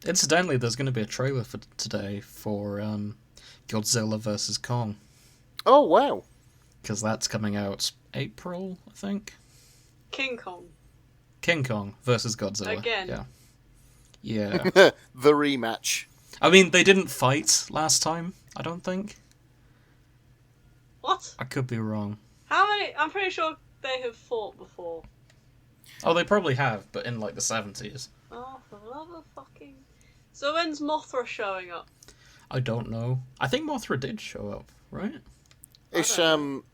Incidentally, there's going to be a trailer for today for Godzilla vs. Kong. Oh, wow. Because that's coming out April, I think. King Kong. King Kong versus Godzilla. Again. Yeah. Yeah. The rematch. I mean, they didn't fight last time, I don't think. What? I could be wrong. How many? I'm pretty sure they have fought before. Oh, they probably have, but in, like, the 70s. Oh, for the love of fucking... So when's Mothra showing up? I don't know. I think Mothra did show up, right? It's,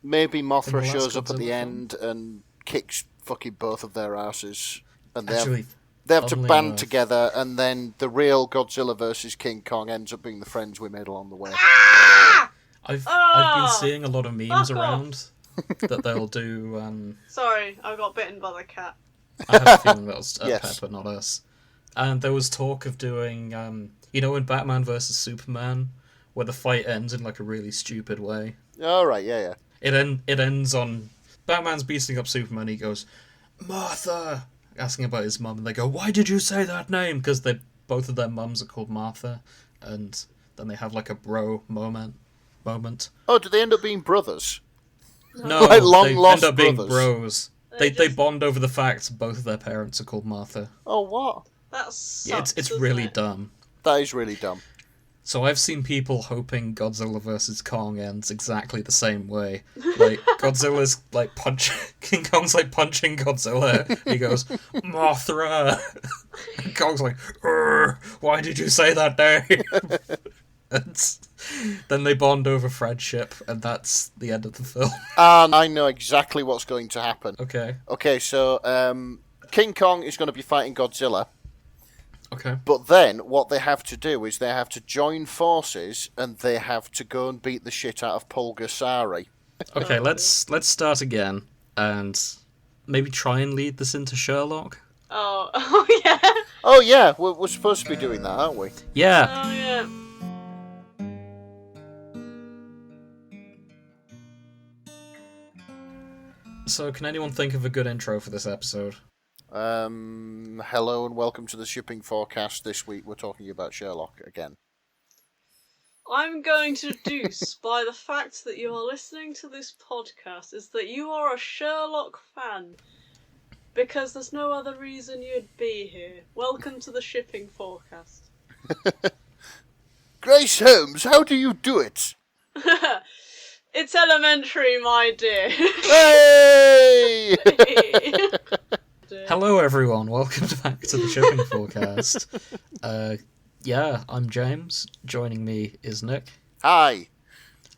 maybe Mothra In the last shows up at the Godzilla end and kicks fucking both of their asses. And Actually, they have to funnily band enough- together, and then the real Godzilla versus King Kong ends up being the friends we made along the way. I've Ah! been seeing a lot of memes Fuck around that they'll do. Sorry, I got bitten by the cat. I have a feeling that was Yes. Pepper, not us. And there was talk of doing, in Batman vs Superman, where the fight ends in like a really stupid way. All right, yeah. It ends on Batman's beating up Superman. He goes, Martha, asking about his mum, and they go, "Why did you say that name?" Because both of their mums are called Martha, and then they have like a bro moment. Oh, do they end up being brothers? No, Like they long-lost end up being brothers. bros. They They just- bond over the fact both of their parents are called Martha. Oh, what? That sucks, Yeah, it's doesn't really it? dumb. That is really dumb. So I've seen people hoping Godzilla vs Kong ends exactly the same way. Like Godzilla's like King Kong's like punching Godzilla. He goes, Mothra. And Kong's like, why did you say that name? And then they bond over friendship, and that's the end of the film. And I know exactly what's going to happen. Okay. Okay, so King Kong is going to be fighting Godzilla. Okay. But then what they have to do is they have to join forces and they have to go and beat the shit out of Pulgasari. Okay, let's start again and maybe try and lead this into Sherlock. Oh yeah. Oh yeah, we're supposed to be doing that, aren't we? Yeah. Oh yeah. So can anyone think of a good intro for this episode? Hello and welcome to the shipping forecast. This week we're talking about Sherlock again. I'm going to deduce by the fact that you are listening to this podcast is that you are a Sherlock fan. Because there's no other reason you'd be here. Welcome to the shipping forecast. Grace Holmes, how do you do it? It's elementary, my dear. Hey! Hello everyone, welcome back to the shipping forecast. Yeah, I'm James. Joining me is Nick Hi.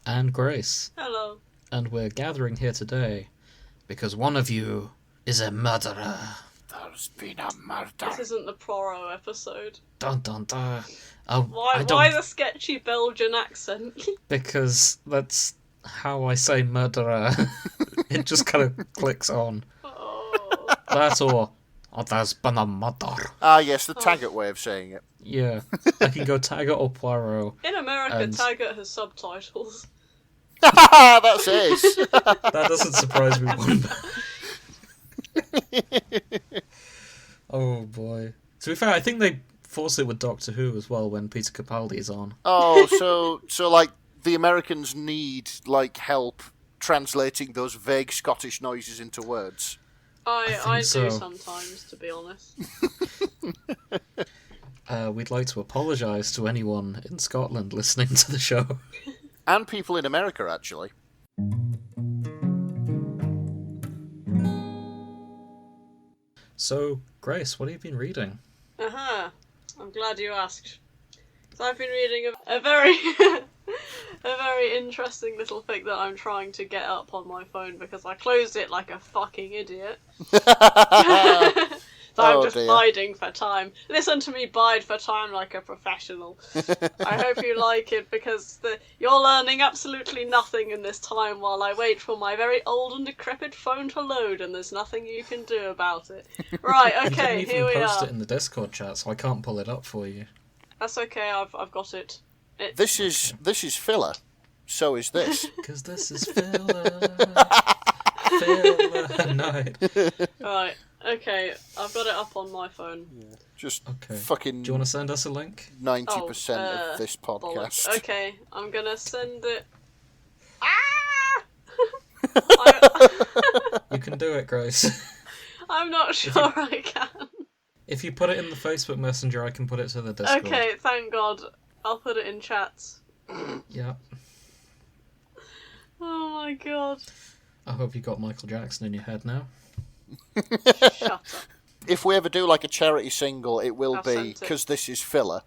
and Grace. Hello. And we're gathering here today because one of you is a murderer. There's been a murder. This isn't the Poirot episode. Dun dun dun. Oh, Why the sketchy Belgian accent? Because that's how I say murderer. It just kind of clicks on. Oh. That or, there's been a murder. Ah yes, the Taggart way of saying it. Yeah, I can go Taggart or Poirot. In America, And- Taggart has subtitles. That's it. That doesn't surprise me one bit. Oh boy. To be fair, I think they force it with Doctor Who as well when Peter Capaldi's on. Oh, so like the Americans need like help translating those vague Scottish noises into words. I do so. sometimes, to be honest. We'd like to apologise to anyone in Scotland listening to the show. And people in America, actually. So, Grace, what have you been reading? I'm glad you asked. So I've been reading a very a very interesting little thing that I'm trying to get up on my phone because I closed it like a fucking idiot. So I'm just dear. biding for time. Listen to me bide for time like a professional. I hope you like it because you're learning absolutely nothing in this time while I wait for my very old and decrepit phone to load and there's nothing you can do about it. Right, You okay, didn't here even we post are. it in the Discord chat, so I can't pull it up for you. That's okay, I've got it. This is filler. So is this. Because this is filler. Filler night. Right, Okay, I've got it up on my phone. Yeah. Just Okay. fucking Do you want to send us a link? 90% of this Bollocks. podcast. Okay, I'm gonna send it. Ah! I, You can do it, Grace. I'm not sure I can. If you put it in the Facebook Messenger, I can put it to the Discord. Okay, thank God. I'll put it in chats. Yeah. Oh my God. I hope you got Michael Jackson in your head now. Shut up. If we ever do like a charity single, it will I've be sent it. because this is filler.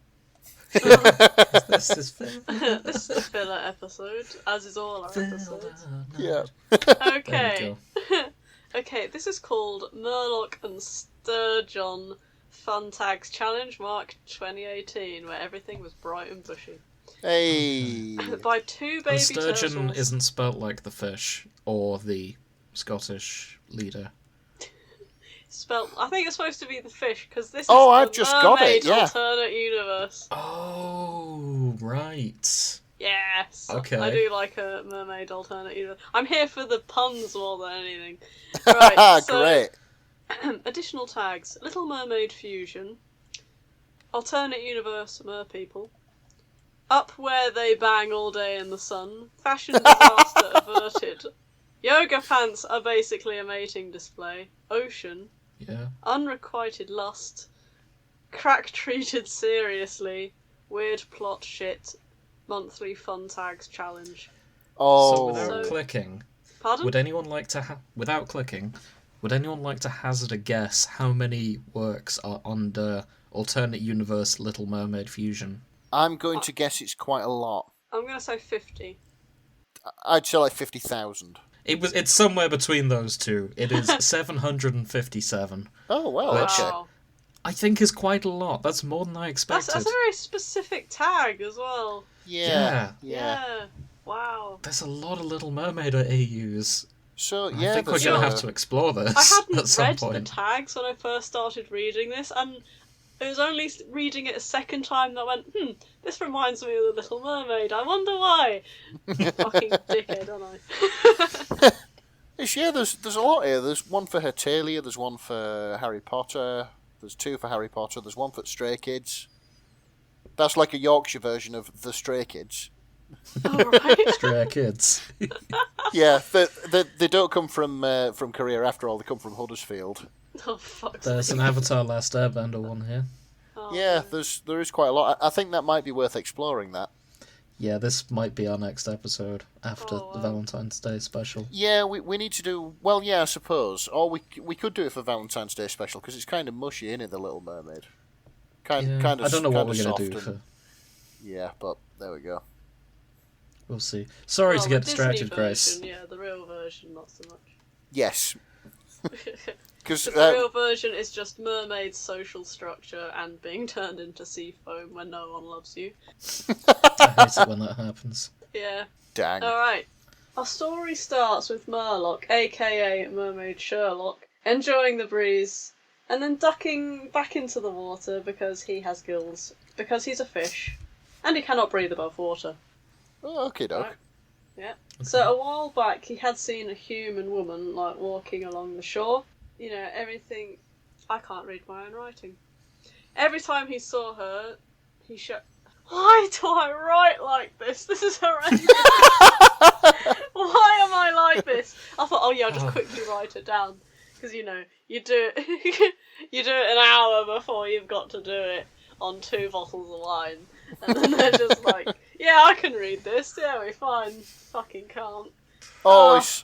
This is fair. This is a filler episode, as is all our episodes. Yeah. Okay. Okay, this is called Murloc and Sturgeon Fun Tags Challenge, March 2018, where everything was bright and bushy. Hey. By two baby And sturgeon turtles. isn't spelt like the fish or the Scottish leader. Spelt. I think it's supposed to be the fish because this is Oh, the I've just got it, mermaid yeah. alternate universe. Oh, right. Yes. Okay. I do like a mermaid alternate universe. I'm here for the puns more than anything. Right. So, Great. additional tags: Little Mermaid fusion, alternate universe merpeople, up where they bang all day in the sun, fashion disaster averted, yoga pants are basically a mating display, ocean, Yeah. unrequited lust, crack treated seriously, weird plot shit, monthly fun tags challenge. Oh. So without So- clicking, Pardon? would anyone like to without clicking, would anyone like to hazard a guess how many works are under alternate universe Little Mermaid fusion? I'm going to guess it's quite a lot. I'm gonna say 50. I'd say like 50,000. It's somewhere between those two. It is 757. Oh, well, Which- okay. Wow. I think is quite a lot. That's more than I expected. That's a very specific tag as well. Yeah. Wow. There's a lot of Little Mermaid AUs. So, I yeah, think we're there's going to a- have to explore this I hadn't at some read the point. tags when I first started reading this, and it was only reading it a second time that I went, this reminds me of The Little Mermaid. I wonder why. Fucking dickhead, aren't I? Yeah, there's a lot here. There's one for Hertalia, there's one for Harry Potter, there's two for Harry Potter, there's one for Stray Kids. That's like a Yorkshire version of the Stray Kids. Alright. Stray Kids. Yeah, they don't come from Korea after all, they come from Huddersfield. Oh, fuck's There's sake. an Avatar Last Airbender one here. Oh, Yeah, there is quite a lot. I think that might be worth exploring, that. Yeah, this might be our next episode after Oh, the wow. Valentine's Day special. Yeah, we need to do... Well, yeah, I suppose. Or we could do it for Valentine's Day special, because it's kind of mushy, isn't it, The Little Mermaid? Yeah, Kind of. I don't know what we're going to do for... Yeah, but there we go. We'll see. Sorry Well, to the get Disney distracted, version, Grace. Yeah, the real version, not so much. Yes, because The real version is just mermaid's social structure and being turned into sea foam when no one loves you. I hate it when that happens. Yeah. dang. Alright. Our story starts with Murloc, aka Mermaid Sherlock, enjoying the breeze, and then ducking back into the water because he has gills, because he's a fish, and he cannot breathe above water. Oh, okay, doc. Right. Yeah. So a while back, he had seen a human woman like walking along the shore. You know, everything. I can't read my own writing. Every time he saw her, he shut. Why do I write like this? This is horrendous. Why am I like this? I thought, oh yeah, I'll just quickly write it down because you know you do it. You do it an hour before you've got to do it on 2 bottles of wine, and then they're just like, yeah, I can read this. Yeah, we're fine. Fucking can't. Oh, it's,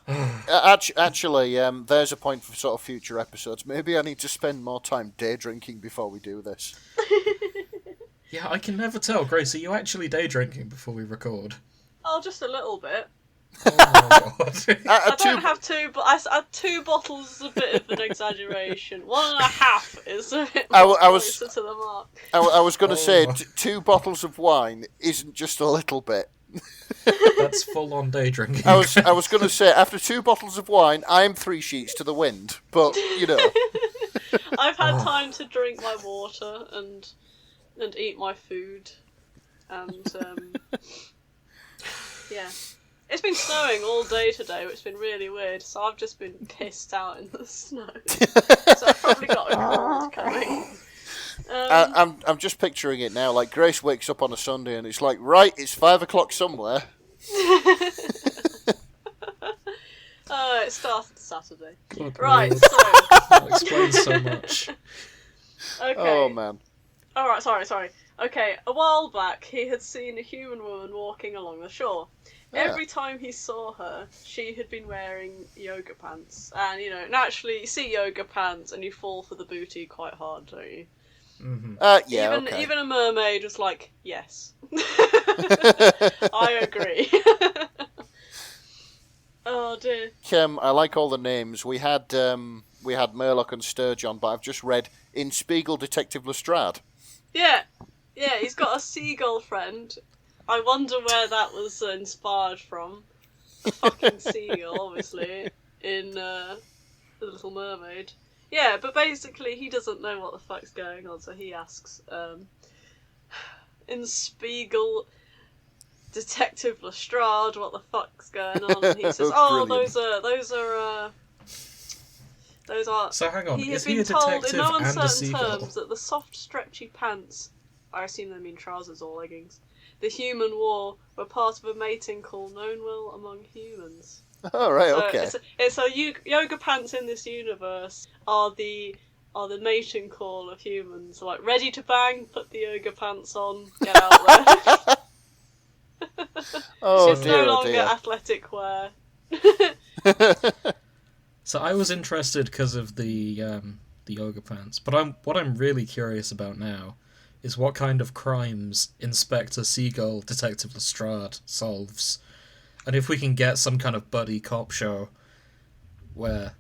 actually, there's a point for sort of future episodes. Maybe I need to spend more time day drinking before we do this. Yeah, I can never tell. Grace, are you actually day drinking before we record? Oh, just a little bit. Oh my god. I don't have 2, but I had 2 bottles is a bit of an exaggeration. 1.5 is a bit more I was- closer to the mark. I was going to say, Oh. 2 bottles of wine isn't just a little bit. That's full on day drinking. I was going to say, after 2 bottles of wine, I'm 3 sheets to the wind. But, you know. I've had time to drink my water and eat my food, and yeah, It's been snowing all day today, which has been really weird, so I've just been pissed out in the snow. So I've probably got a cold coming. I'm just picturing it now. Like Grace wakes up on a Sunday and it's like, right, it's 5 o'clock somewhere. It started Saturday. Good Right, lord. so... That explains so much. Okay. Oh man. Alright, sorry. Okay, a while back, he had seen a human woman walking along the shore. Yeah. Every time he saw her, she had been wearing yoga pants. And, naturally, you see yoga pants and you fall for the booty quite hard, don't you? Mm-hmm. Yeah, Even a mermaid was like, yes. I agree. Oh dear. I like all the names. We had Murloc and Sturgeon, but I've just read in Spiegel Detective Lestrade. Yeah, he's got a seagull friend. I wonder where that was inspired from. The fucking seagull, obviously, in The Little Mermaid. Yeah, but basically he doesn't know what the fuck's going on, so he asks, in Spiegel Detective Lestrade, what the fuck's going on? And he says, "Oh, Brilliant. those are." So hang on, He has is he been a told in detective no and a uncertain seagull? terms that the soft, stretchy pants, I assume they mean trousers or leggings, the human wore were part of a mating call known well among humans. All right, So okay. it's yoga pants in this universe are the mating call of humans. Like, ready to bang, put the yoga pants on, get out there. Oh It's dear, no oh longer dear. athletic wear. So I was interested because of the yoga pants, but what I'm really curious about now is what kind of crimes Inspector Seagull Detective Lestrade solves, and if we can get some kind of buddy cop show where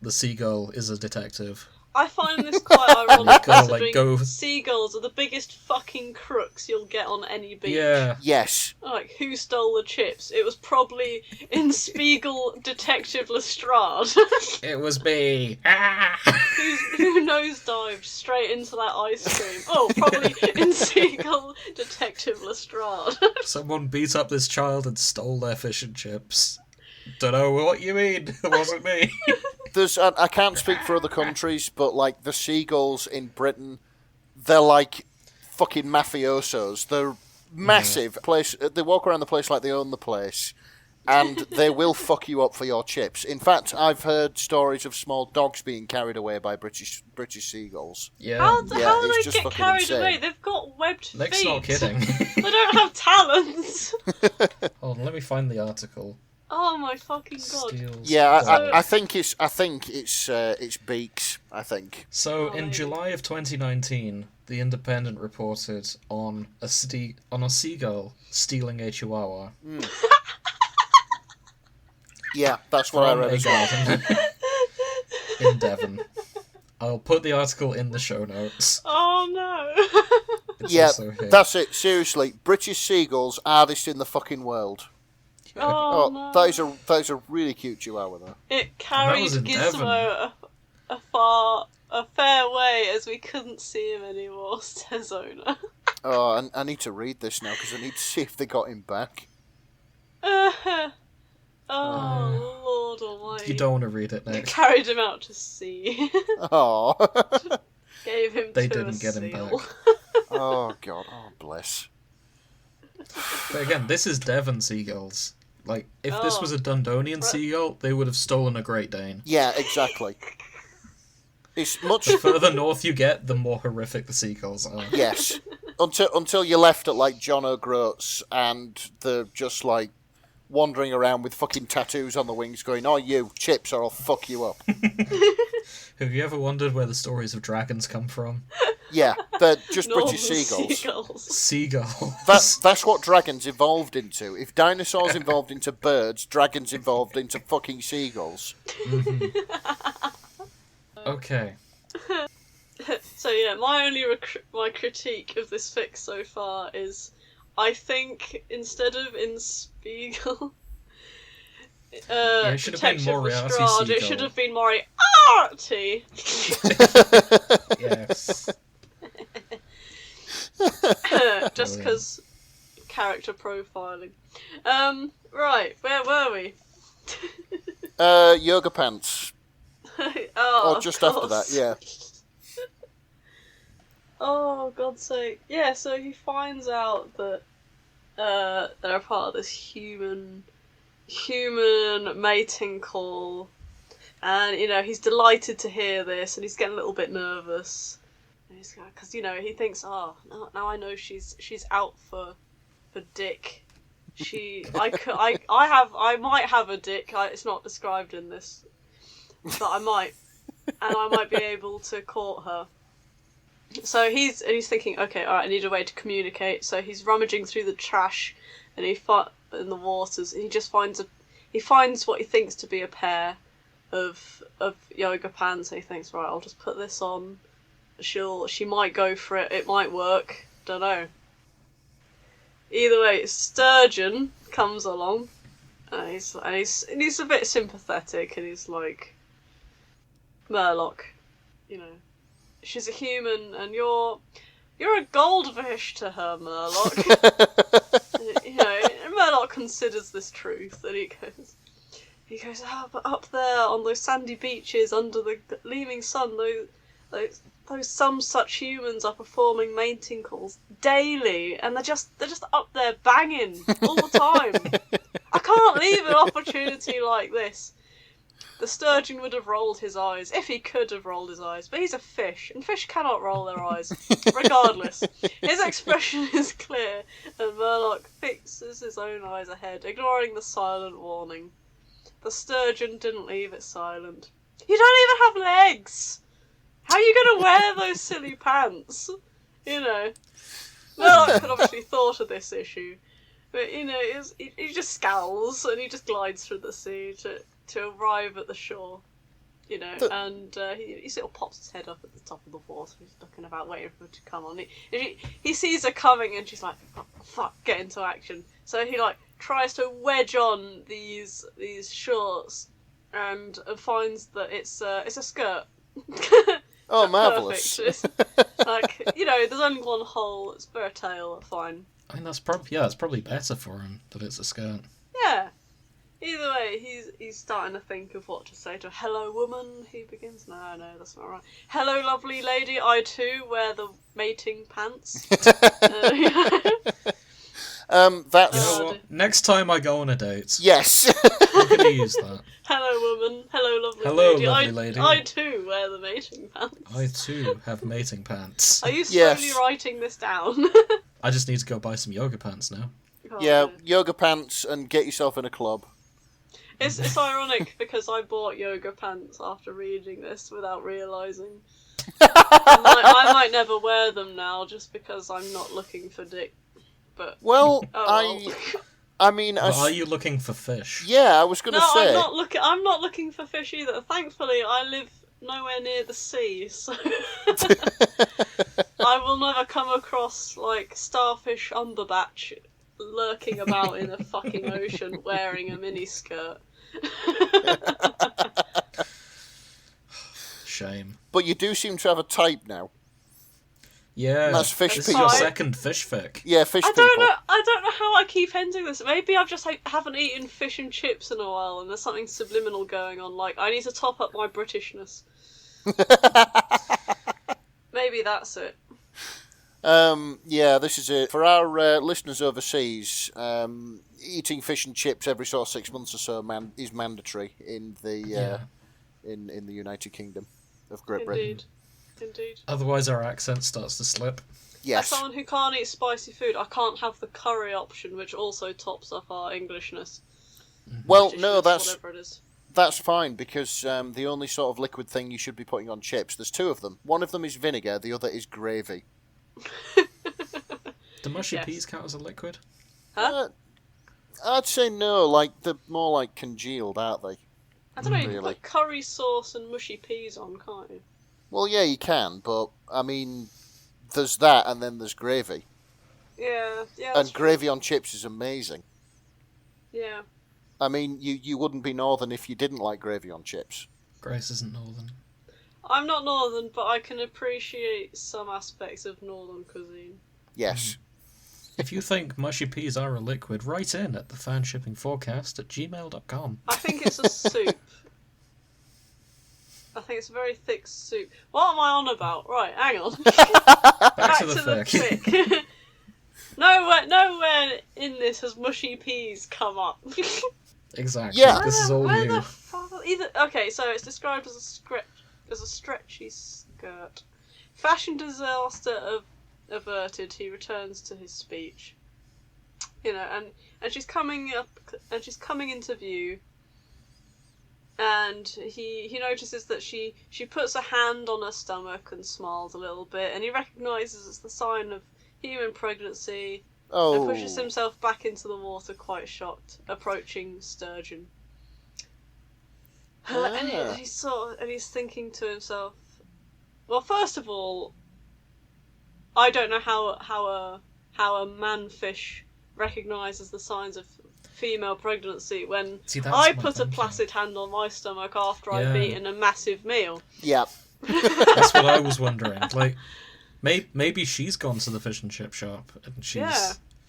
the seagull is a detective. I find this quite ironic, Gotta, considering go. seagulls are the biggest fucking crooks you'll get on any beach. Yeah. Yes. Like, who stole the chips? It was probably in Spiegel Detective Lestrade. It was me. Ah! Who nosedived straight into that ice cream? Oh, probably in Spiegel Detective Lestrade. Someone beat up this child and stole their fish and chips. Don't know what you mean. It wasn't me. I can't speak for other countries, but like the seagulls in Britain, they're like fucking mafiosos. They're massive. They walk around the place like they own the place, and they will fuck you up for your chips. In fact, I've heard stories of small dogs being carried away by British seagulls. Yeah. How do it's they just get fucking carried insane. away? They've got webbed Nick's feet. not kidding. They don't have talons. Hold on, let me find the article. Oh my fucking god. Steals Yeah, dog. I think it's beaks. I think. So, Oh, in maybe. July of 2019, The Independent reported on a seagull stealing a chihuahua Yeah, that's what I from read a as well. garden in Devon. I'll put the article in the show notes. Oh no. It's Yeah, also here. that's it. Seriously, British seagulls, hardest in the fucking world. Oh, Oh, no. that is a really cute chihuahua though. It carried was in Gizmo a fair way as we couldn't see him anymore, says owner. Oh, I need to read this now because I need to see if they got him back. Oh, Lord Almighty. You don't want to read it, They Nick. carried him out to sea. Oh, Gave him They to didn't a get him seal. back. oh God, oh bless. But again, this is Devon seagulls. Like, if this Oh. was a Dundonian Right. seagull, they would have stolen a Great Dane. Yeah, exactly. It's much The further north you get, the more horrific the seagulls are. yes. Until you're left at like John O'Groats and they're just like wandering around with fucking tattoos on the wings, going, "Oh, you chips, or I'll fuck you up." Have you ever wondered where the stories of dragons come from? Yeah, they're just Normal British seagulls. Seagulls. That's what dragons evolved into. If dinosaurs evolved into birds, dragons evolved into fucking seagulls. Okay. So yeah, my only my critique of this fic so far is, I think instead of in Spiegel, it should have been Detective Moriarty Lestrade, it Seagull. should have been Moriarty. Yes. Just because character profiling. Right, where were we? Yoga pants. Oh, Or just after that, yeah. Oh, God's sake. Yeah, so he finds out that they're a part of this human mating call. And, he's delighted to hear this, and he's getting a little bit nervous. Because, he thinks, now I know she's out for dick. I might have a dick. It's not described in this, but I might, and I might be able to court her. So he's thinking, okay, all right, I need a way to communicate. So he's rummaging through the trash, and in the waters, and he just finds what he thinks to be a pair of yoga pants. And he thinks, right, I'll just put this on. She might go for it. It might work. Don't know. Either way, Sturgeon comes along, and he's a bit sympathetic, and he's like, Murloc, she's a human, and you're a goldfish to her, Murloc. Murloc considers this truth, and he goes, but up there on those sandy beaches under the gleaming sun, those some such humans are performing mating calls daily, and they're just up there banging all the time. I can't leave an opportunity like this. The Sturgeon would have rolled his eyes, if he could have rolled his eyes, but he's a fish, and fish cannot roll their eyes. Regardless, his expression is clear, and Murloc fixes his own eyes ahead, ignoring the silent warning. The Sturgeon didn't leave it silent. You don't even have legs! How are you going to wear those silly pants? Murloc had obviously thought of this issue, but he just scowls and he just glides through the sea to arrive at the shore, and he sort of pops his head up at the top of the water. He's looking about, waiting for her to come on. He sees her coming, and she's like, oh, "Fuck, get into action!" So he tries to wedge on these shorts, and finds that it's a skirt. Oh, marvellous. Perfect. There's only one hole, it's for a tail, fine. I mean, it's probably better for him that it's a skirt. Yeah. Either way, he's starting to think of what to say to her. Hello, woman, he begins. No, that's not right. Hello, lovely lady, I too wear the mating pants. That's... Next time I go on a date... Yes. I'm going to use that. Hello, woman. Hello, lovely lady. Lovely lady. I too wear the mating pants. I too have mating pants. Are you slowly writing this down? I just need to go buy some yoga pants now. Yoga pants and get yourself in a club. It's ironic because I bought yoga pants after reading this without realising. I might never wear them now just because I'm not looking for dick. But I mean, are you looking for fish? Yeah, I was going to say. I'm not looking for fish either. Thankfully, I live nowhere near the sea, so I will never come across starfish umberbatch lurking about in a fucking ocean wearing a miniskirt. Shame. But you do seem to have a type now. Yeah, and that's fish this people. is your second fish fic. Yeah, fish people. I don't know how I keep ending this. Maybe I've just haven't eaten fish and chips in a while, and there's something subliminal going on. I need to top up my Britishness. Maybe that's it. Yeah, this is it. For our listeners overseas, eating fish and chips every sort of 6 months or so is mandatory in the in the United Kingdom of Great Britain. Indeed. Otherwise our accent starts to slip. Yes. As someone who can't eat spicy food, I can't have the curry option, which also tops up our Englishness. Well, no, whatever it is. That's fine, because the only sort of liquid thing you should be putting on chips, there's two of them. One of them is vinegar, the other is gravy. Do mushy peas count as a liquid? Huh? I'd say no, they're more congealed, aren't they? I don't know, you really. can put curry sauce and mushy peas on, can't you? Well, yeah, you can, but, I mean, there's that, and then there's gravy. Yeah. And gravy on chips is amazing. Yeah. I mean, you wouldn't be northern if you didn't like gravy on chips. Grace isn't northern. I'm not northern, but I can appreciate some aspects of northern cuisine. Yes. If you think mushy peas are a liquid, write in at thefanshippingforecast@gmail.com. I think it's a soup. I think it's a very thick soup. What am I on about? Right, hang on. Back to the thick. Nowhere in this has mushy peas come up. Exactly. Yeah. This is all Where you. the fuck? Okay, so it's described as a stretchy skirt. Fashion disaster averted. He returns to his speech. And she's coming into view. And he notices that she puts a hand on her stomach and smiles a little bit, and he recognises it's the sign of human pregnancy. Oh. And pushes himself back into the water, quite shocked, approaching Sturgeon. And he's thinking to himself, well, first of all, I don't know how a manfish recognises the signs of female pregnancy when I put a placid hand on my stomach after I've eaten a massive meal. Yeah. That's what I was wondering. Like, maybe she's gone to the fish and chip shop and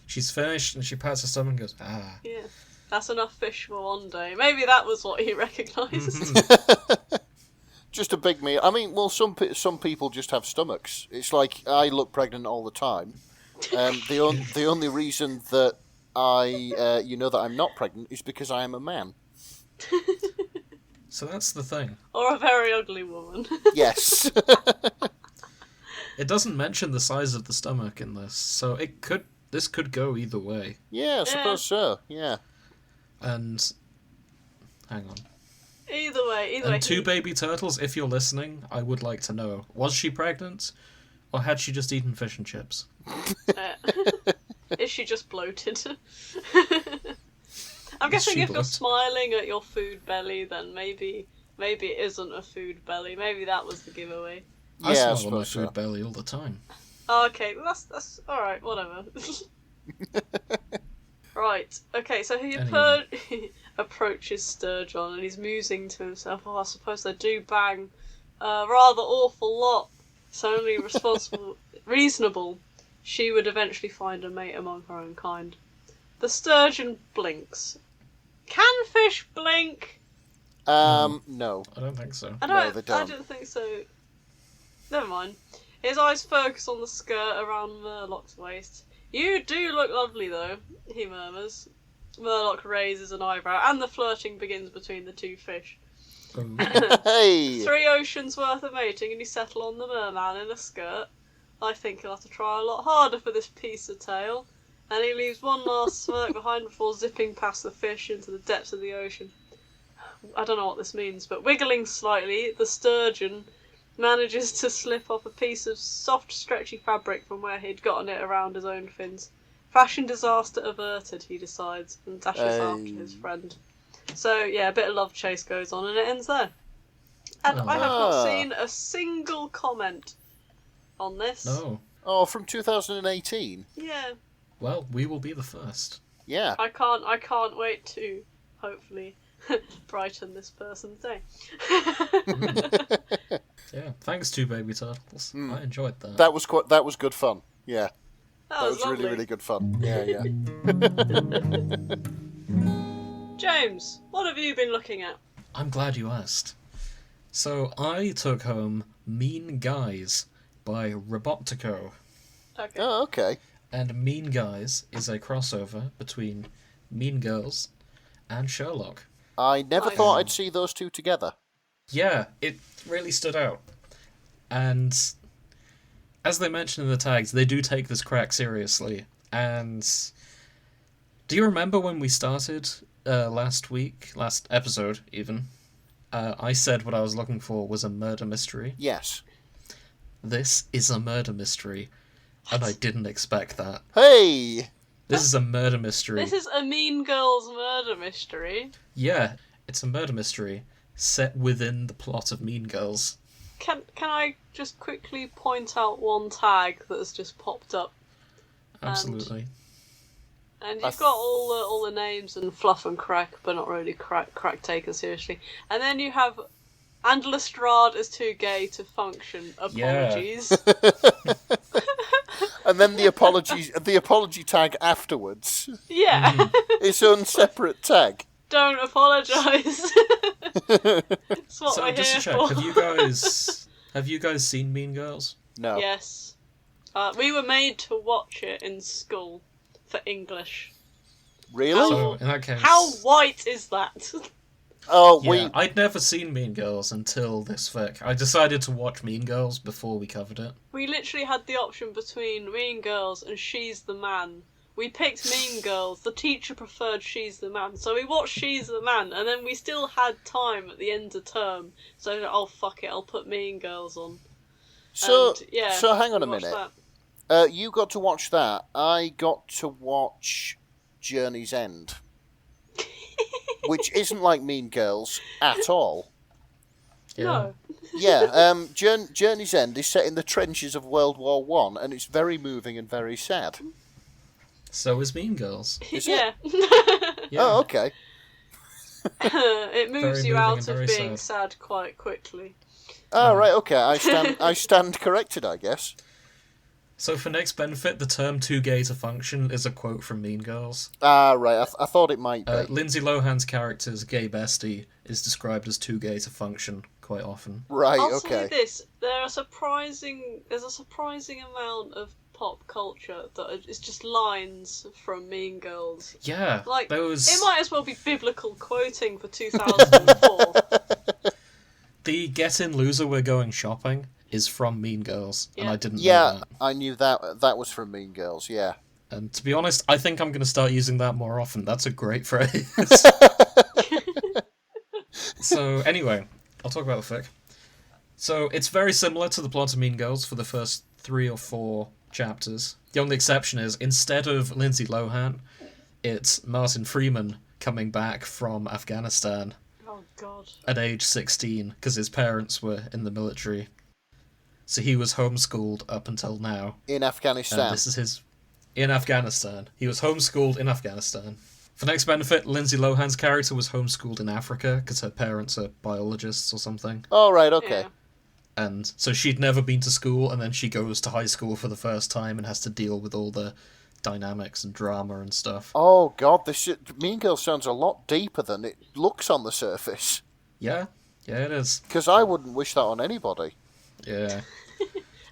she's finished and she pats her stomach and goes, ah. Yeah, that's enough fish for one day. Maybe that was what he recognises. Just a big meal. I mean, well, some people just have stomachs. It's like I look pregnant all the time. The only reason that that I'm not pregnant is because I am a man. So that's the thing. Or a very ugly woman. Yes. It doesn't mention the size of the stomach in this, so this could go either way. Yeah, I suppose so. Yeah. And hang on. Either way. And two baby turtles, if you're listening, I would like to know: was she pregnant, or had she just eaten fish and chips? Is she just bloated? I'm guessing if you're smiling at your food belly, then maybe it isn't a food belly. Maybe that was the giveaway. I smile at my food belly all the time. Oh, okay, well, that's all right. Whatever. Right. Okay. So he approaches Sturgeon and he's musing to himself. Oh, I suppose they do bang a rather awful lot. It's only reasonable. She would eventually find a mate among her own kind. The sturgeon blinks. Can fish blink? No. I don't think so. No, they don't. I didn't think so. Never mind. His eyes focus on the skirt around Murlock's waist. You do look lovely, though, he murmurs. Murlock raises an eyebrow, and the flirting begins between the two fish. Hey! 3 oceans worth of mating, and you settle on the merman in a skirt. I think he'll have to try a lot harder for this piece of tail. And he leaves one last smirk behind before zipping past the fish into the depths of the ocean. I don't know what this means, but wiggling slightly, the sturgeon manages to slip off a piece of soft, stretchy fabric from where he'd gotten it around his own fins. Fashion disaster averted, he decides, and dashes after his friend. So, yeah, a bit of love chase goes on, and it ends there. And I have not seen a single comment on this. No. Oh, from 2018? Yeah. Well, we will be the first. Yeah. I can't wait to, hopefully, brighten this person's day. Yeah, thanks to Baby Turtles. I enjoyed that. That was good fun. Yeah. That was really, really good fun. Yeah, yeah. James, what have you been looking at? I'm glad you asked. So, I took home Mean Guys by Robotico. Okay. Oh, okay. And Mean Guys is a crossover between Mean Girls and Sherlock. I never thought I'd see those two together. Yeah, it really stood out. And as they mentioned in the tags, they do take this crack seriously. And do you remember when we started last episode even, I said what I was looking for was a murder mystery? Yes. This is a murder mystery. And I didn't expect that. Hey! This is a murder mystery. This is a Mean Girls murder mystery. Yeah, it's a murder mystery set within the plot of Mean Girls. Can I just quickly point out one tag that has just popped up? Absolutely. And you've got all the names and fluff and crack, but not really crack taken seriously. And then you have and Lestrade is too gay to function. Apologies. Yeah. And then the apology tag afterwards. Yeah. Its own separate tag. Don't apologise. It's what So we're just here to check, for. have you guys seen Mean Girls? No. Yes. We were made to watch it in school for English. Really? So in that case, How white is that? Oh, yeah, I'd never seen Mean Girls until this fic. I decided to watch Mean Girls before we covered it. We literally had the option between Mean Girls and She's the Man. We picked Mean Girls. The teacher preferred She's the Man, so we watched She's the Man, and then we still had time at the end of term. So, oh fuck it, I'll put Mean Girls on. So, And, yeah, so hang on a we watched minute. that. You got to watch that. I got to watch Journey's End, which isn't like Mean Girls at all. Yeah. No. Yeah, Journey's End is set in the trenches of World War One, and it's very moving and very sad. So is Mean Girls. Is Yeah. Yeah. Oh, okay. It moves Very you moving out and of very being sad. sad quite quickly. Oh, right, okay. I stand corrected, I guess. So for Nick's benefit, the term "too gay to function" is a quote from Mean Girls. Ah, right. I thought it might be. Lindsay Lohan's character's gay bestie is described as too gay to function quite often. Right, I'll okay. say this: there's a surprising amount of pop culture that is just lines from Mean Girls. Yeah, Like, those. it might as well be biblical quoting for 2004. The "Get in, loser, we're going shopping" is from Mean Girls, and Yeah. I didn't know Yeah, that. I knew that was from Mean Girls, yeah. And to be honest, I think I'm going to start using that more often. That's a great phrase. So anyway, I'll talk about the fic. So it's very similar to the plot of Mean Girls for the first 3 or 4 chapters. The only exception is, instead of Lindsay Lohan, it's Martin Freeman coming back from Afghanistan Oh God. at age 16 because his parents were in the military. So he was homeschooled up until now. In Afghanistan. And this is his... In Afghanistan. He was homeschooled in Afghanistan. For next benefit, Lindsay Lohan's character was homeschooled in Africa because her parents are biologists or something. Oh, right, okay. Yeah. And so she'd never been to school, and then she goes to high school for the first time and has to deal with all the dynamics and drama and stuff. Oh, God, Mean Girls sounds a lot deeper than it looks on the surface. Yeah, it is. Because I wouldn't wish that on anybody. Yeah,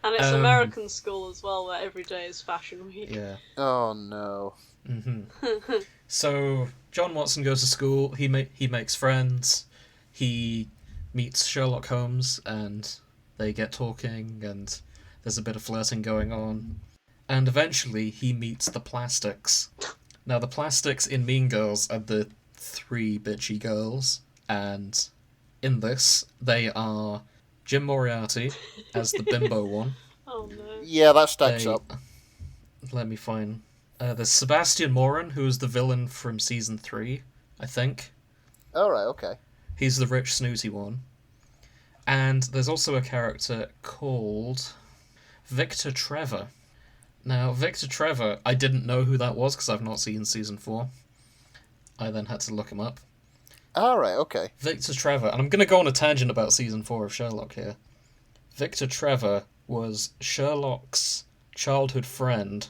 And it's American school as well, where every day is Fashion Week. yeah. Oh, no. So John Watson goes to school. He makes friends. He meets Sherlock Holmes, and they get talking, and there's a bit of flirting going on. And eventually, he meets the Plastics. Now, the Plastics in Mean Girls are the 3 bitchy girls, and in this, they are Jim Moriarty as the bimbo one. Oh no. Yeah, that stacks They- up. Let me find. There's Sebastian Moran, who is the villain from season 3, I think. All right, okay. He's the rich, snooty one. And there's also a character called Victor Trevor. Now, Victor Trevor, I didn't know who that was because I've not seen season 4. I then had to look him up. All right, okay. Victor Trevor, and I'm going to go on a tangent about season 4 of Sherlock here. Victor Trevor was Sherlock's childhood friend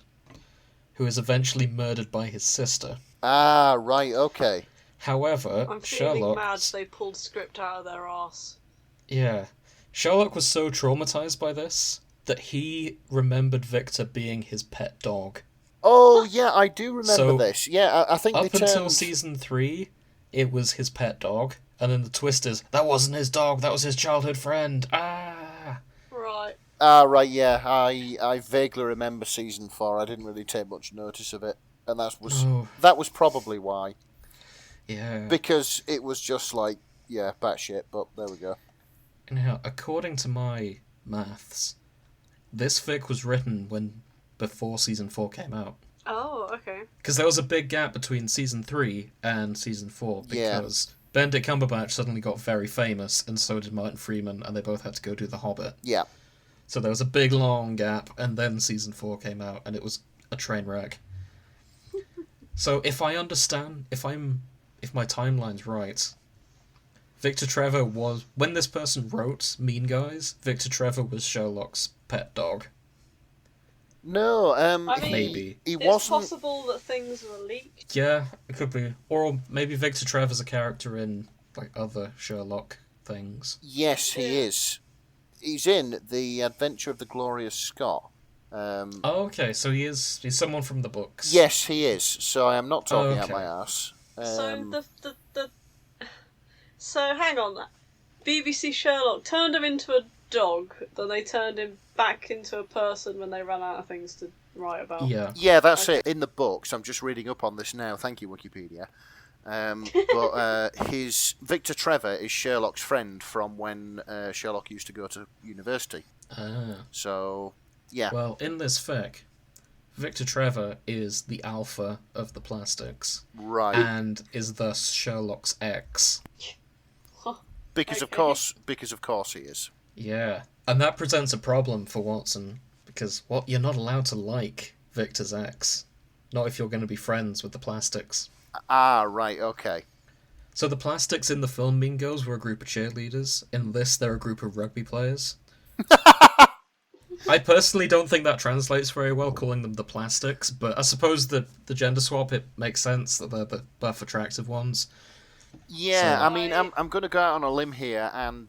who is eventually murdered by his sister. Ah, right, okay. However, I'm feeling Sherlock... mad they pulled script out of their arse. Yeah. Sherlock was so traumatized by this that he remembered Victor being his pet dog. Oh, yeah, I do remember So, this. Yeah, I think Up they until turned... season 3, it was his pet dog. And then the twist is, that wasn't his dog, that was his childhood friend. Ah! Right. Ah, right, yeah, I vaguely remember season 4. I didn't really take much notice of it. And that was probably why. Yeah. Because it was just like, yeah, batshit, but there we go. Anyhow, according to my maths, this fic was written before season 4 came out. Oh, okay. Because there was a big gap between season 3 and season 4 Yeah. because Benedict Cumberbatch suddenly got very famous, and so did Martin Freeman, and they both had to go do The Hobbit. Yeah. So there was a big long gap, and then season 4 came out, and it was a train wreck. So if I understand, if my timeline's right, Victor Trevor was, when this person wrote Mean Guys, Victor Trevor was Sherlock's pet dog. No, I mean, Maybe. he it's wasn't. possible that things were leaked. Yeah, it could be. Or maybe Victor Trevor's a character in like other Sherlock things. Yes, he Yeah. is. He's in The Adventure of the Glorious Scott. Oh, okay, so he's someone from the books. Yes, he is. So I am not talking out Okay. my ass. So so hang on. BBC Sherlock turned him into a dog, then they turned him back into a person when they ran out of things to write about. Yeah. Yeah, that's it. In the books, I'm just reading up on this now. Thank you, Wikipedia. But his Victor Trevor is Sherlock's friend from when Sherlock used to go to university. Ah. So, yeah. Well, in this fic, Victor Trevor is the alpha of the plastics, Right. and is thus Sherlock's ex. Because Okay. of course he is. Yeah, and that presents a problem for Watson, because you're not allowed to like Victor's ex, not if you're going to be friends with the plastics. Ah, right, okay. So the plastics in the film Mean Girls were a group of cheerleaders. In this, they're a group of rugby players. I personally don't think that translates very well, calling them the plastics, but I suppose the gender swap, it makes sense that they're the buff, attractive ones. Yeah, So- I mean, I'm going to go out on a limb here and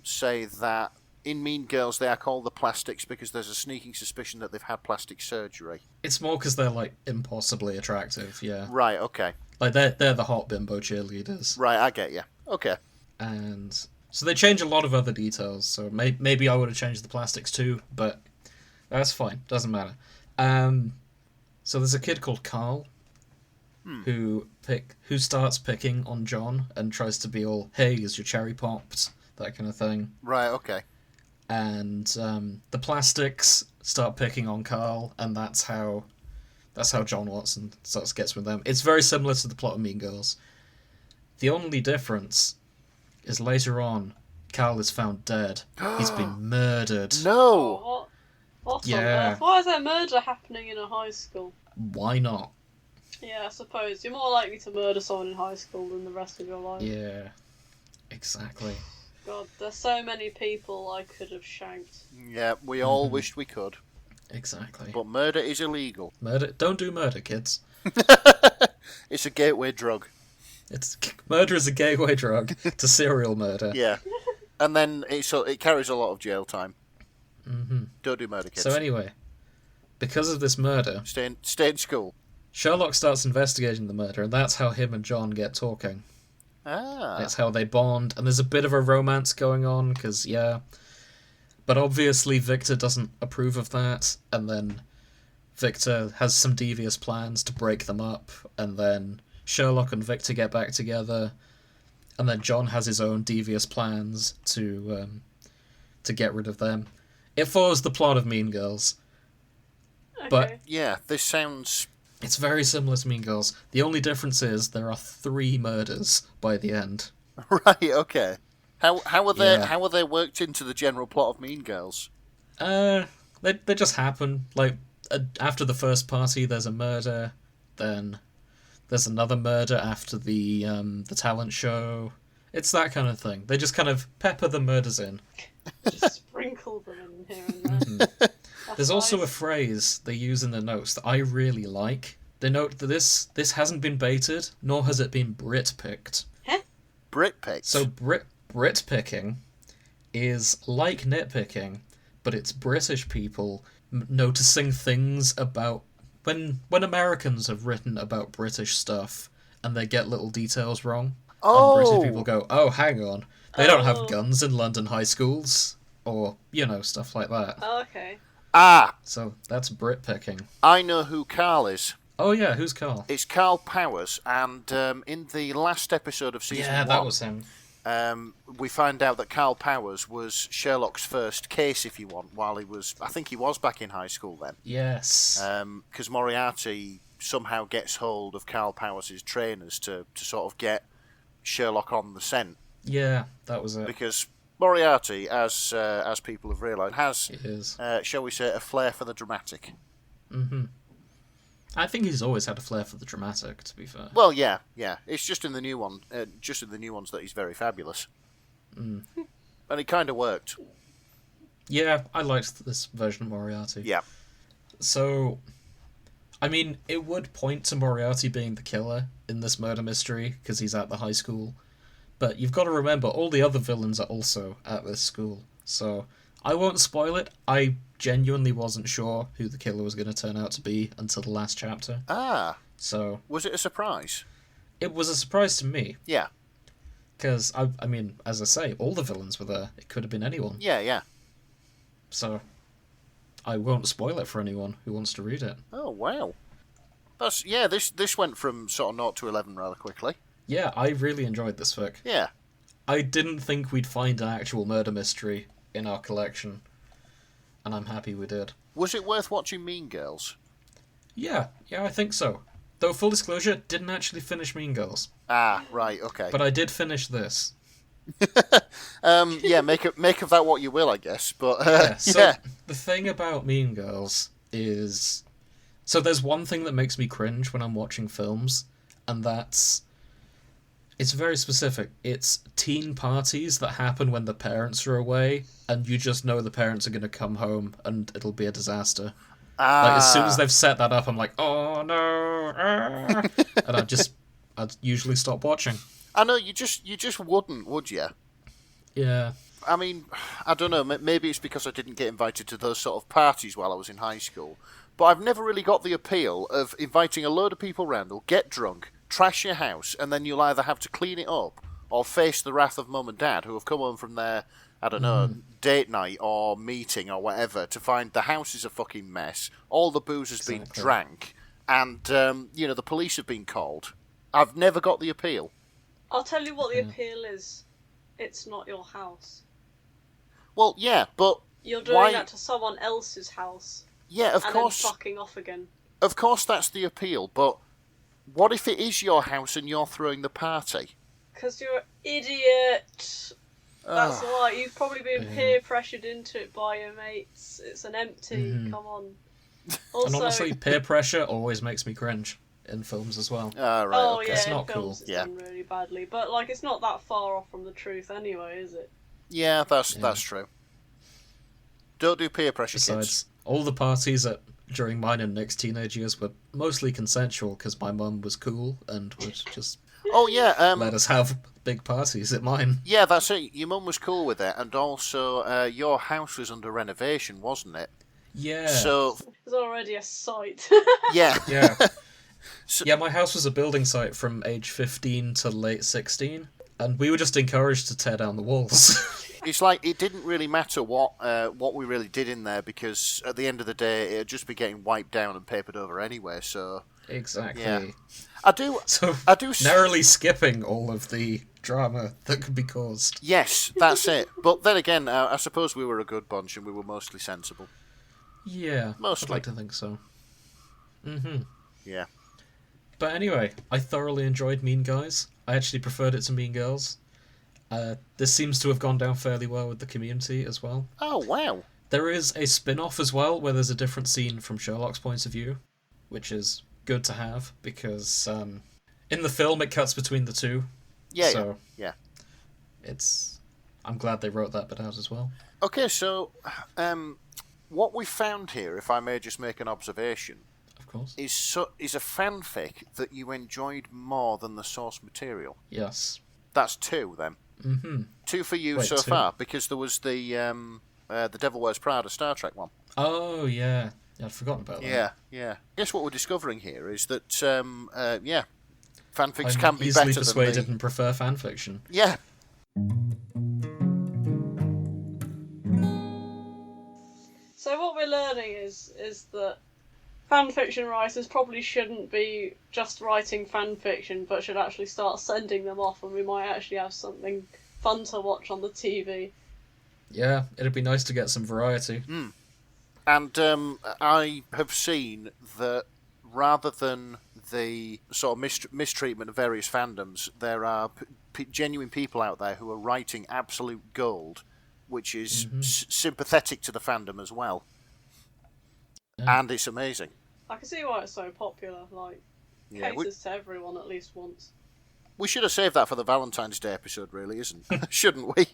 say that in Mean Girls they are called the plastics because there's a sneaking suspicion that they've had plastic surgery. It's more because they're, like, impossibly attractive, yeah. Right, okay. Like, they're the hot bimbo cheerleaders. Right, I get you. Okay. And so they change a lot of other details, so maybe I would have changed the plastics too, but that's fine, doesn't matter. So there's a kid called Carl who starts picking on John and tries to be all, hey, is your cherry popped, that kind of thing. Right, okay. And the plastics start picking on Carl, and that's how John Watson gets with them. It's very similar to the plot of Mean Girls. The only difference is later on, Carl is found dead. He's been murdered. No! What on Yeah. earth? Why is there murder happening in a high school? Why not? Yeah, I suppose. You're more likely to murder someone in high school than the rest of your life. Yeah, exactly. God, there's so many people I could have shanked. Yeah, we all wished we could. Exactly. But murder is illegal. Murder. Don't do murder, kids. It's a gateway drug. Murder is a gateway drug to serial murder. Yeah. And then it carries a lot of jail time. Mm-hmm. Don't do murder, kids. So anyway, because of this murder, Stay in school. Sherlock starts investigating the murder, and that's how him and John get talking. Ah. It's how they bond, and there's a bit of a romance going on, because, yeah. But obviously Victor doesn't approve of that, and then Victor has some devious plans to break them up, and then Sherlock and Victor get back together, and then John has his own devious plans to get rid of them. It follows the plot of Mean Girls, but Okay. Yeah, this sounds... it's very similar to Mean Girls. The only difference is there are 3 murders by the end. Right, okay. How are they Yeah. how are they worked into the general plot of Mean Girls? They just happen. Like, after the first party, there's a murder. Then there's another murder after the talent show. It's that kind of thing. They just kind of pepper the murders in. Just sprinkle them in here and there. That's There's also a nice. phrase they use in the notes that I really like. They note that this hasn't been baited, nor has it been Brit picked. Britpicks. So Brit picking is like nitpicking, but it's British people noticing things about when Americans have written about British stuff and they get little details wrong. Oh. And British people go, oh, hang on, they don't have Oh. guns in London high schools, or stuff like that. Oh, okay. Ah, So that's Brit picking. I know who Carl is. Oh yeah, who's Carl? It's Carl Powers, and in the last episode of season Yeah, 1, that was him. we find out that Carl Powers was Sherlock's first case, if you want, while I think he was back in high school then. Yes. Because Moriarty somehow gets hold of Carl Powers' trainers to sort of get Sherlock on the scent. Yeah, that was it. Because Moriarty, as people have realised, has, It is. shall we say, a flair for the dramatic. Mm-hmm. I think he's always had a flair for the dramatic, to be fair. Well, yeah. It's just in the new one, that he's very fabulous. Mm. And it kind of worked. Yeah, I liked this version of Moriarty. Yeah. So, I mean, it would point to Moriarty being the killer in this murder mystery, because he's at the high school. But you've got to remember, all the other villains are also at this school. So, I won't spoil it. I genuinely wasn't sure who the killer was going to turn out to be until the last chapter. Ah. So, Was it a surprise? it was a surprise to me. Yeah. Because, I mean, as I say, all the villains were there. It could have been anyone. Yeah. So, I won't spoil it for anyone who wants to read it. Oh, wow. This went from sort of 0 to 11 rather quickly. Yeah, I really enjoyed this fic. Yeah. I didn't think we'd find an actual murder mystery in our collection, and I'm happy we did. Was it worth watching Mean Girls? Yeah, I think so. Though, full disclosure, didn't actually finish Mean Girls. Ah, right, okay. But I did finish this. Yeah, make of that what you will, I guess. But So the thing about Mean Girls is... So there's one thing that makes me cringe when I'm watching films, and that's... It's very specific. It's teen parties that happen when the parents are away, and you just know the parents are going to come home, and it'll be a disaster. Like, as soon as they've set that up, I'm like, oh no, and I'd usually stop watching. I know, you just wouldn't, would you? Yeah. I mean, I don't know, maybe it's because I didn't get invited to those sort of parties while I was in high school, but I've never really got the appeal of inviting a load of people round who'll get drunk, trash your house, and then you'll either have to clean it up or face the wrath of mum and dad who have come home from their, I don't know, date night or meeting or whatever to find the house is a fucking mess, all the booze has been drank, and, the police have been called. I've never got the appeal. I'll tell you what the appeal is. It's not your house. Well, yeah, but you're doing that to someone else's house. Yeah, of course. And then fucking off again. Of course, that's the appeal. But what if it is your house and you're throwing the party? Because you're an idiot. That's why you've probably been peer pressured into it by your mates. It's an empty. Come on. Also, and honestly, peer pressure always makes me cringe in films as well. Right. Oh okay. yeah, it's in not films cool. it's done really badly, but like it's not that far off from the truth anyway, is it? Yeah, that's true. Don't do peer pressure, Besides, kids. all the parties during mine and Nick's teenage years were mostly consensual because my mum was cool and would just let us have big parties at mine. Yeah, that's it. Your mum was cool with it, and also your house was under renovation, wasn't it? Yeah. So it's already a site. Yeah. Yeah, my house was a building site from age 15 to late 16, and we were just encouraged to tear down the walls. It's like it didn't really matter what we really did in there, because at the end of the day it'd just be getting wiped down and papered over anyway. So exactly. Yeah. I do narrowly skipping all of the drama that could be caused. Yes, that's it. But then again, I suppose we were a good bunch and we were mostly sensible. Yeah, mostly. I'd like to think so. Yeah. But anyway, I thoroughly enjoyed Mean Guys. I actually preferred it to Mean Girls. This seems to have gone down fairly well with the community as well. Oh, wow. There is a spin-off as well, where there's a different scene from Sherlock's point of view, which is good to have, because in the film it cuts between the two. Yeah. I'm glad they wrote that bit out as well. Okay, so what we found here, if I may just make an observation, of course, is a fanfic that you enjoyed more than the source material. Yes. That's 2 then. 2 for you so far, because there was the Devil Wears Prada Star Trek one. Oh yeah, I'd forgotten about that. Yeah. I guess what we're discovering here is that fanfics I'm can be easily better persuaded than and prefer fanfiction. Yeah. So what we're learning is that fanfiction writers probably shouldn't be just writing fanfiction, but should actually start sending them off, and we might actually have something fun to watch on the TV. Yeah, it'd be nice to get some variety. And I have seen that rather than the sort of mistreatment of various fandoms, there are genuine people out there who are writing absolute gold, which is sympathetic to the fandom as well. Yeah. And it's amazing. I can see why it's so popular. Like, caters to everyone at least once. We should have saved that for the Valentine's Day episode, really, shouldn't we?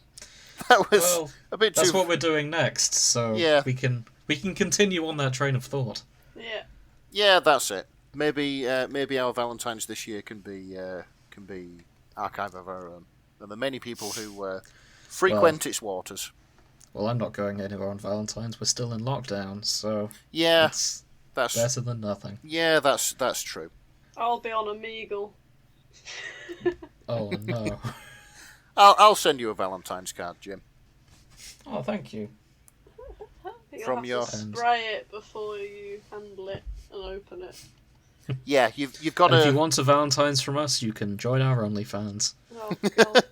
That was a bit too... That's what we're doing next, so yeah. we can continue on that train of thought. Yeah. Yeah, that's it. Maybe our Valentines this year can be archive of our own, and the many people who frequent its waters. Well, I'm not going anywhere on Valentine's. We're still in lockdown, so Yeah, it's that's better than nothing. yeah, that's true. I'll be on Omegle. Oh no. I'll send you a Valentine's card, Jim. Oh, thank you. You'll From have your- to spray it before you handle it and open it. Yeah, you've got And if you to. want a Valentine's from us, you can join our OnlyFans. Oh, God.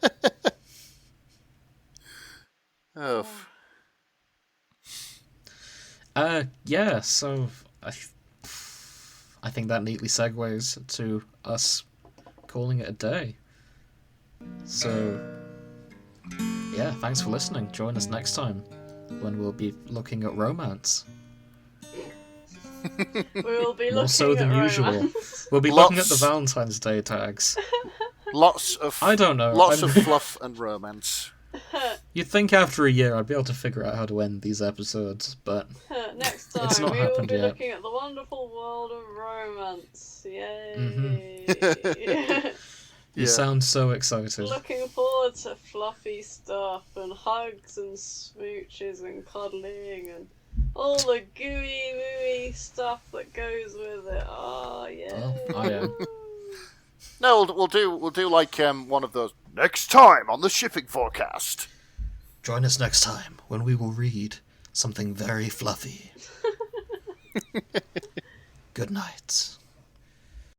Oh, Yeah, so I think that neatly segues to us calling it a day. So, yeah, thanks for listening. Join us next time when we'll be looking at romance. We will be More looking so than at usual. romance. We'll be Lots- looking at the Valentine's Day tags. lots of. I don't know. Lots of fluff and romance. You'd think after a year I'd be able to figure out how to end these episodes, but Next time, It's not we will happened be yet. looking at the wonderful world of romance. Yay! you Yeah. sound so excited. Looking forward to fluffy stuff and hugs and smooches and cuddling and all the gooey wooey stuff that goes with it. Oh yeah. Well, I am. No, we'll do like one of those next time on the shipping forecast. Join us next time when we will read something very fluffy. Good night.